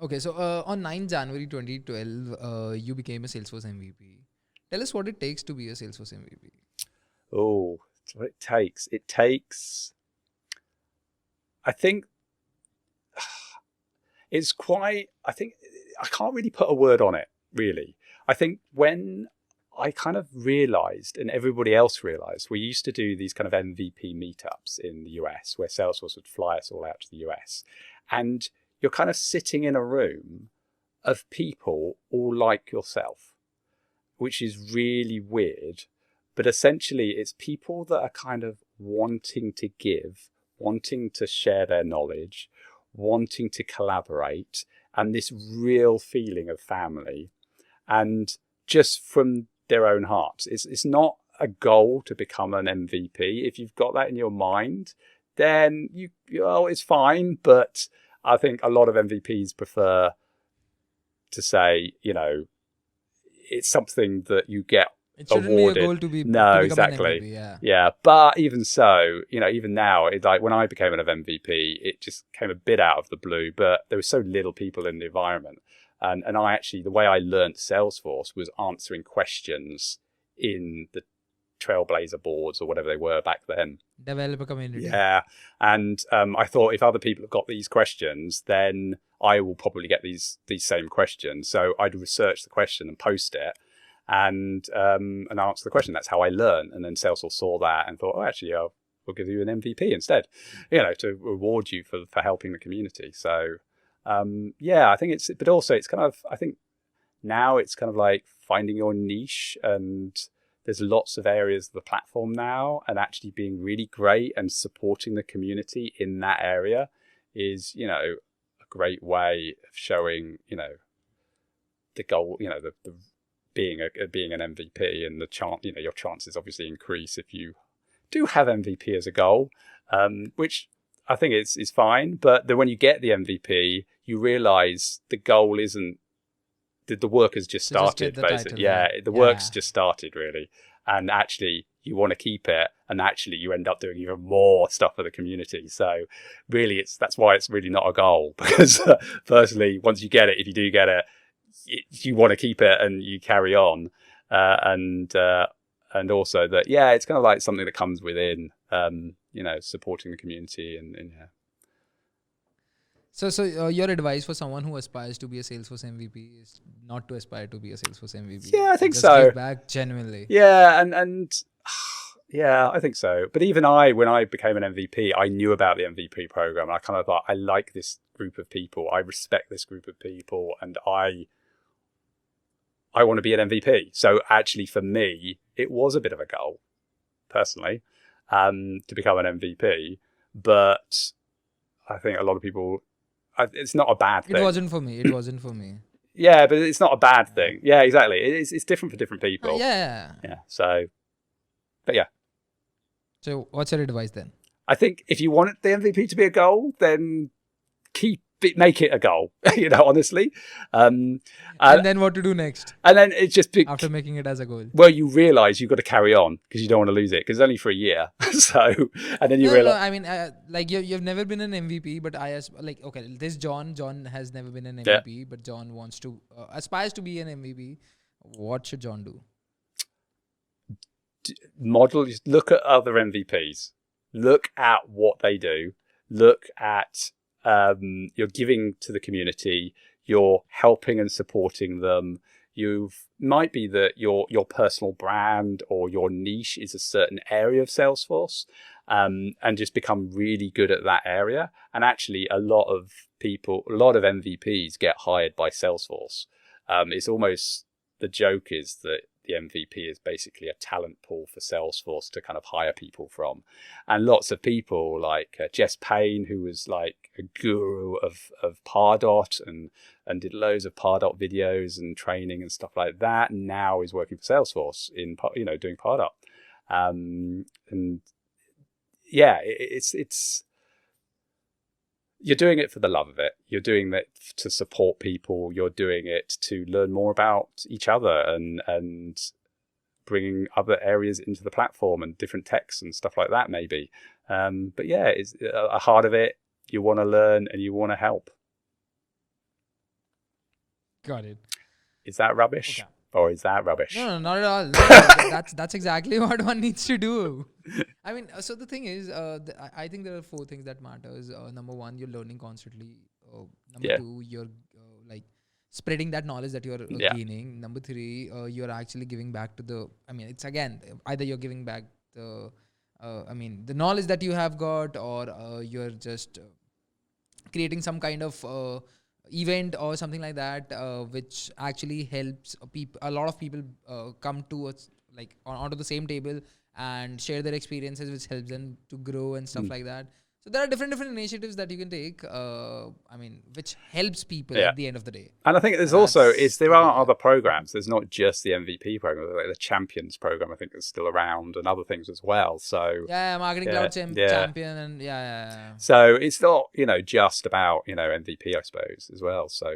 Okay, so on 9 January 2012, you became a Salesforce MVP. Tell us what it takes to be a Salesforce MVP. Oh, it's what it takes. It takes, I think, it's quite, I think, I can't really put a word on it, really. I think when I kind of realized, and everybody else realized, we used to do these kind of MVP meetups in the US where Salesforce would fly us all out to the US. And you're kind of sitting in a room of people all like yourself, which is really weird. But essentially, it's people that are kind of wanting to give, wanting to share their knowledge, wanting to collaborate, and this real feeling of family. And just from their own hearts. It's not a goal to become an MVP. If you've got that in your mind, then it's fine. But I think a lot of MVPs prefer to say, it's something that you get It shouldn't be a awarded. goal to No, become an exactly. MVP. Yeah. Yeah, but even so, even now, it's like when I became an MVP, it just came a bit out of the blue. But there were so little people in the environment. And I actually, the way I learned Salesforce was answering questions in the Trailblazer boards or whatever they were back then. Developer community. Yeah. And I thought if other people have got these questions, then I will probably get these same questions. So I'd research the question and post it and answer the question. That's how I learned. And then Salesforce saw that and thought, actually, we'll give you an MVP instead, to reward you for helping the community. So I think but also it's kind of, I think now it's kind of like finding your niche, and there's lots of areas of the platform now, and actually being really great and supporting the community in that area is, a great way of showing, the goal, the being an MVP, and the chance, your chances obviously increase if you do have MVP as a goal, which I think is fine. But then when you get the MVP, you realize the goal isn't, the work has just started, basically. The work's just started, really. And actually, you want to keep it, and actually you end up doing even more stuff for the community. So really, that's why it's really not a goal, because firstly, once you get it, if you do get it, you want to keep it and you carry on. And also that, it's kind of like something that comes within, supporting the community and yeah. So your advice for someone who aspires to be a Salesforce MVP is not to aspire to be a Salesforce MVP. Yeah, I think just so. Give back genuinely. Yeah, and yeah, I think so. But even when I became an MVP, I knew about the MVP program. And I kind of thought, I like this group of people. I respect this group of people, and I want to be an MVP. So actually, for me, it was a bit of a goal, personally, to become an MVP. But I think a lot of people, it's not a bad thing. It wasn't for me. Yeah, but it's not a bad thing. Yeah, exactly. It's different for different people. Yeah. So, but yeah. So what's your advice then? I think if you want the MVP to be a goal, then make it a goal, honestly. And then what to do next? And then it's just after making it as a goal. Well, you realize you've got to carry on because you don't want to lose it, because it's only for a year. So, and then you realize. No, I mean, you've never been an MVP, but this John has never been an MVP, but John wants to aspires to be an MVP. What should John do? Look at other MVPs. Look at what they do. Look at you're giving to the community. You're helping and supporting them. Might be that your personal brand or your niche is a certain area of Salesforce, and just become really good at that area. And actually, a lot of MVPs get hired by Salesforce. It's almost, the joke is that the MVP is basically a talent pool for Salesforce to kind of hire people from. And lots of people like Jess Payne, who was like a guru of Pardot and did loads of Pardot videos and training and stuff like that, and now is working for Salesforce in, doing Pardot. And yeah, it's you're doing it for the love of it. You're doing it to support people. You're doing it to learn more about each other and bringing other areas into the platform and different techs and stuff like that, maybe. But yeah, it's a heart of it. You want to learn and you want to help. Got it. Is that rubbish? Okay. Or is that rubbish? No, not at all. No, that's exactly what one needs to do. I mean, so the thing is, I think there are 4 things that matters. Number 1, you're learning constantly. Number 2, you're like spreading that knowledge that you're gaining. Number 3, you're actually giving back to the. I mean, it's again either you're giving back the. The knowledge that you have got, or you're just creating some kind of event or something like that, which actually helps a lot of people come to us, like onto the same table and share their experiences, which helps them to grow and stuff like that. So there are different initiatives that you can take, which helps people at the end of the day. And I think there's there are other programs. There's not just the MVP program, like the Champions program, I think, is still around, and other things as well. So Marketing Cloud Champion, and So it's not, just about, MVP, I suppose, as well. So,